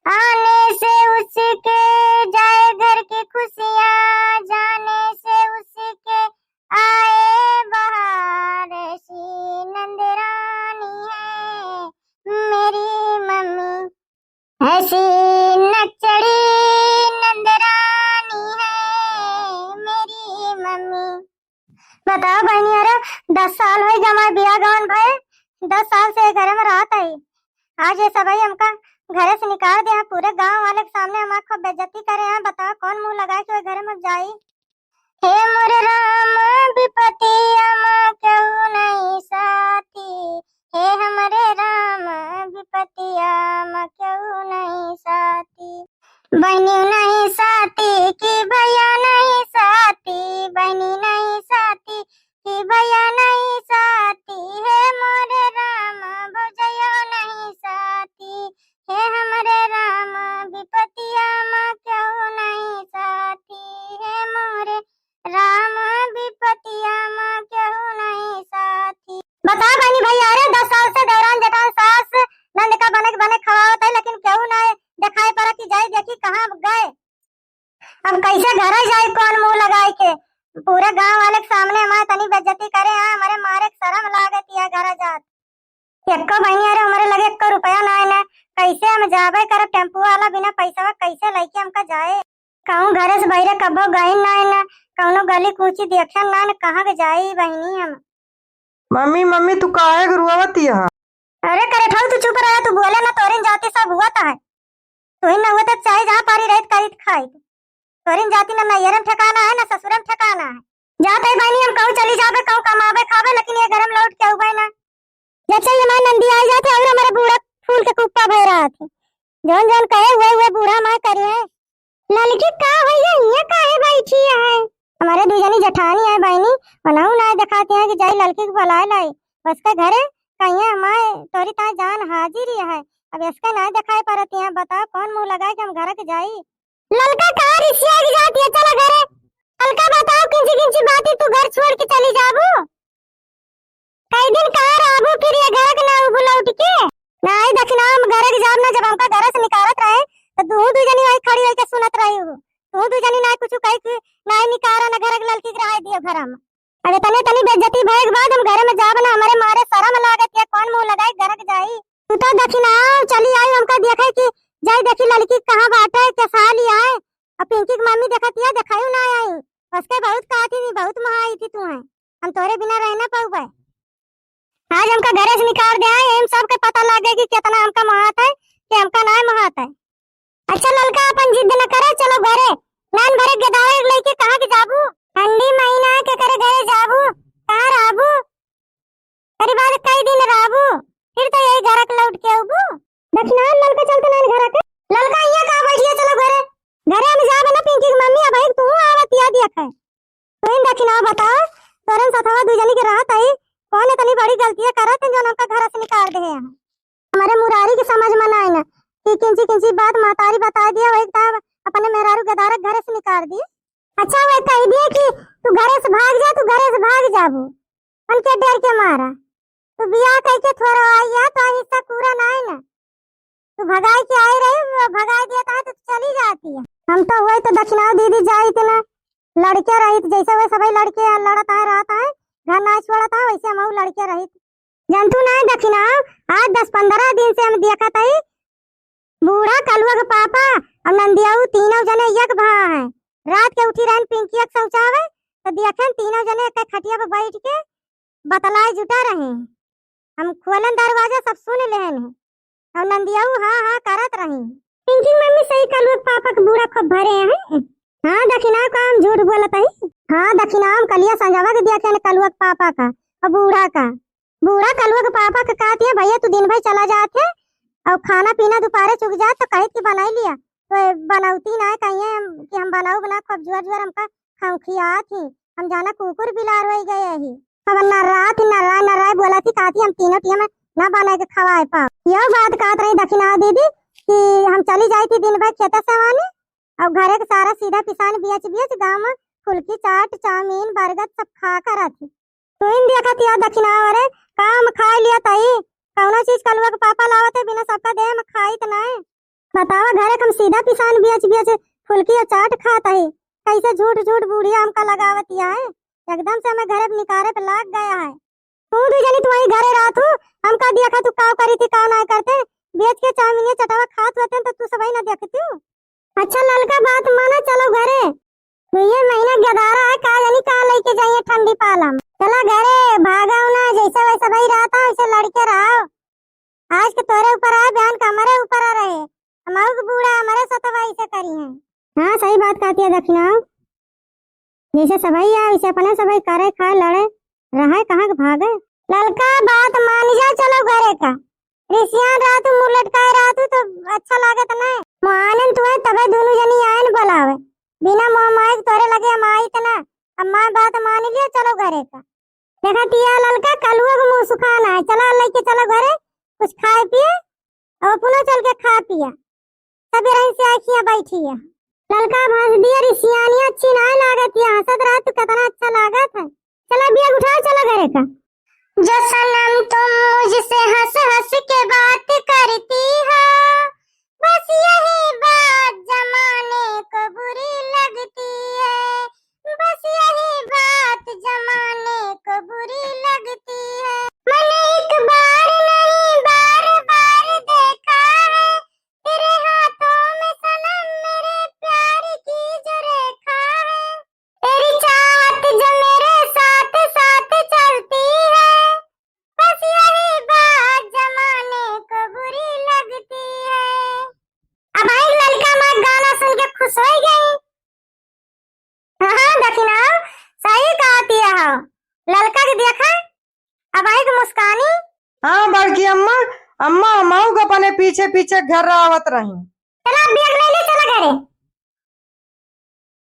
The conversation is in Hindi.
आने से उसके जाए घर की खुशियाँ, जाने से उसके आए बहार। ऐसी नंदरानी है मेरी मम्मी, ऐसी नचड़ी नंदरानी है मेरी मम्मी। बताओ बहनी, अरे 10 साल हो गए हमारे बिया गवन भाई। 10 साल से घर में रहत है। आज ये सब हमका घरे से निकाल दे, पूरे गांव वाले के सामने हम आपको बेइज्जती करे हैं। बताओ कौन मुंह लगा के घर में जाई। हे मोरे राम विपतिया माँ क्यों नहीं साथी, हे हमारे राम विपतिया माँ क्यों नहीं साथी। बहनी नहीं साथी कि भैया नहीं साथी, बहनी नहीं साथी कि भैया नहीं साथी। हे मोरे राम भौजैया नहीं साथी, हे हमारे राम विपतिया माँ क्यों नहीं साथी। हे मोरे राम विपतिया माँ क्यों नहीं साथी। बता बहनी भैया, अरे 10 साल से दौरान जटान सास नंद का बने बने खवावत है, लेकिन क्यों ना दिखाई पड़ा कि जाई देखी कहाँ गए। अब कैसे घर जाए, कौन मुंह लगाए के पूरे गांव वाले के सामने हमारे तनी बेइज्जती करे। हाँ हमारे मारे शर्म लागत है घर जात। एक्को बहनी, अरे हमारे लगे 1 रुपया ना है ना, कैसे हम जाबे करे टेम्पो वाला बिना पैसा कैसे लेके हमका जाए। कहूँ घरे से बहरे कबो गई ना है ना, कौनो गली कूची देखन ना, कहाँ के जाई बहनी हम। मम्मी मम्मी तू काहे गुरुआवती है? अरे करे ठाऊ तू चुप रहा, तू बोले ना तोरिन जाति सब हुआ था है। तू ही न हुआ तो चाहे जहाँ पारी रहत करीत खाई। तोरिन जाति ना नैयरम ठिकाना है ना ससुरम ठिकाना है। जाते ही बहनी हम कहूँ चली जाबे, कहूँ कमाबे खाबे, लेकिन ये गरम लौट के उबे ना। जब से हमारे नंदी आई जाते और हमारे बूढ़ा फूल के कुप्पा भर रहा थे। जौन जौन कहे हुए बूढ़ा माँ करे है। लड़की का भैया ये काहे बैठी है? हमारे दूजनी जठानी है बहनी, बनाऊ ना दिखाते हैं कि जाई लड़की को बुलाए लाई बस के घरे कहिए हमारे तोरी ता जान हाजिर है। अब इसका ना दिखाई पड़ती है। बताओ कौन मुंह लगाए कि हम घर के जाई। लड़का कहाँ रिश्ते की जाती है, चला घरे। लड़का बताओ किंची किंची बात तू घर छोड़ के चली जाबू। कई दिन कहाँ रहबू फिर ये घर के ना बुलाउट के नहीं दखना हम घर के जाब ना। जब हमका घर से निकालत रहे तो दू जनी वही खड़ी रह के सुनत रही हूँ। दू जनी ना कुछ कही ना निकारा ना घर के लड़की के रह दियो घर में। अरे तने तनी बेइज्जती भए के बाद हम घर में जाब ना, हमारे मारे शर्म लागत है। कौन मुंह लगाए घर के जाई। तू तो दखना चली आई हमका देखे कि जाई देखी लड़की कहाँ बाटे के साली आए। अब पिंकी की मम्मी देखती है, दिखाई ना आई बस के बहुत कहती थी, बहुत महाई थी तू है। हम तोरे बिना रह ना पाऊ। आज हमका घरे से निकाल दे आए, हम सबके पता लगे कि कितना हमका महात है कि हमका ना महात है। अच्छा लड़का अपन जिद न करे, चलो घरे नान भरे गदारे लेके कहाँ के जाबू। ठंडी महीना के करे घरे जाबू, कहाँ रहबू। करीब कई दिन रहबू फिर तो यही घर के लौट के आबू। दक्षिणा लड़का चलते नान घर के लड़का यहाँ कहाँ बैठिए, चलो घरे। घरे हम जाबे ना पिंकी की मम्मी अब तू आवत या देख है। तो इन दक्षिणा बताओ तोरन सथवा दूजनी के राहत है कौन इतनी बड़ी गलतियां करत है जो हमका घर से निकाल दे हैं। हमारे मुरारी की समझ में ना आई ना कि किंची किंची बात मातारी बता दिया वही तब अपने मेहरारू गदारक घर से निकाल दिए। अच्छा वही कह दिए कि तू घरे से भाग जा, तू घरे से भाग जाबू उनके डर के मारा। तू बियाह कह के थोड़ा आई है तो हिस्सा पूरा ना है ना, तू भगाई के आई रही भगाई दिया था तो चली जाती है। हम तो वही तो दक्षिणा दीदी जाई थी ना, लड़के रही जैसे वही सभी लड़के लड़ता है रहता है घर ना छोड़ा था वैसे हम लड़के रही जनतु ना दक्षिणा। आज 10-15 दिन से हम देखा था बूढ़ा कलुआ के पापा और नंदियाऊ तीनों जने एक भा है। रात के उठी रहन पिंकी एक शौचावे तो देखन तीनों जने एक खटिया पे बैठ के बतलाए जुटा रहे। हम खोलन दरवाजा सब सुन लेहन है और नंदियाऊ हाँ हाँ करत रही। पिंकी मम्मी सही कलुआ के पापा के बूढ़ा खूब भरे हैं। हाँ दक्षिणा का हम झूठ बोलत है। हाँ दक्षिणा हम कलिया संजावा के दिया के कलुआ के पापा का और बूढ़ा का। बूढ़ा कलुआ के पापा का कहती है भैया तू दिन भर चला जाते और खाना पीना दोपहर चुक जाए तो कही की बनाई लिया तो बनावती ना कहिए कि हम बनाऊ बना खूब जुआ जुआ हमका खिया थी। हम जाना कुकुर बिलार हो गए ही अब न रात बोला थी कहती हम तीनों टीम में ना बना के खवाए पाओ। यह बात कहत रही दक्षिणा दीदी कि हम चली जाई थी दिन भर खेत से आने और घरे के सारा सीधा पिसान बियच गाँव में फुल्की चाट चाउमीन बर्गर सब खा कर आती। तो इन देखा थी दक्षिणा वाले काम खा लिया तई कौनो चीज कलुआ के पापा लावत है बिना सबका दे में खाई त नहीं। बतावा घरे कम सीधा पिसान बेच बेच फुल्की और चाट खाता है। कैसे झूठ झूठ बुढ़िया हमका लगावतिया है। एकदम से हमें घरे निकारे पे लाग गया है। तू भी जनी तुम्हारी घरे रात हूँ हमका देखा तू का करी थी का ना करते बेच के चाउमीन चटावा खात होते तो तू सबही ना देखती हूँ। अच्छा ललका बात माना चलो घरे। ये महीना गदारा है का जानी का लेके जाइए ठंडी पालम। चला घरे भागा ना जैसे वैसा भाई रहता है वैसे लड़के रहो। आज के तोरे ऊपर आए बयान का हमारे ऊपर आ रहे हमारे बूढ़ा हमारे सतवा ऐसे करी है। हाँ सही बात कहती है दक्षिणा। जैसे सभी है वैसे अपने सभी करे खाए लड़े रहा कहाँ के भागे। ललका बात मान जा चलो घरे का। ऋषियान रात मुँह लटकाए रात तो अच्छा लागत नहीं। मुआनन तुम्हें तबे दोनों जनी आयन बोलावे बिना मोह माइक तोरे लगे हम आई तना। अब माँ बात मान लिया चलो घरे का। देखा तिया ललका कलुआ को मुँह सुखाना है। चला लेके चलो घरे कुछ खाए पिए और पुनः चल के खा पिया। सब रही से आखियां बैठी है। ललका भाज दिया ऋषियानिया अच्छी ना लागत है। हंसत रात कितना अच्छा लागत है। चला बिया उठाओ चलो घरे का। जो सनम तुम मुझसे हंस हंस के बात करती हो बस यही बात जमाने को बुरी लगती है। बस यही बात जमाने को बुरी लगती है। मैंने एक बार नहीं बार बार देखा है तेरे हाथों में सनम मेरे प्यार की जो रेखा है। तेरी चाहत जो मेरे साथ साथ चलती है बस यही बात जमाने को बुरी लगती है। अब आई लड़का मैं गाना सुन के खुश हो गई। हाँ दक्षिणा सही कहती है। लड़का के देखा अब आई की मुस्कानी। हाँ बड़की अम्मा अम्मा अम्माऊ को अपने पीछे पीछे घर आवत रही।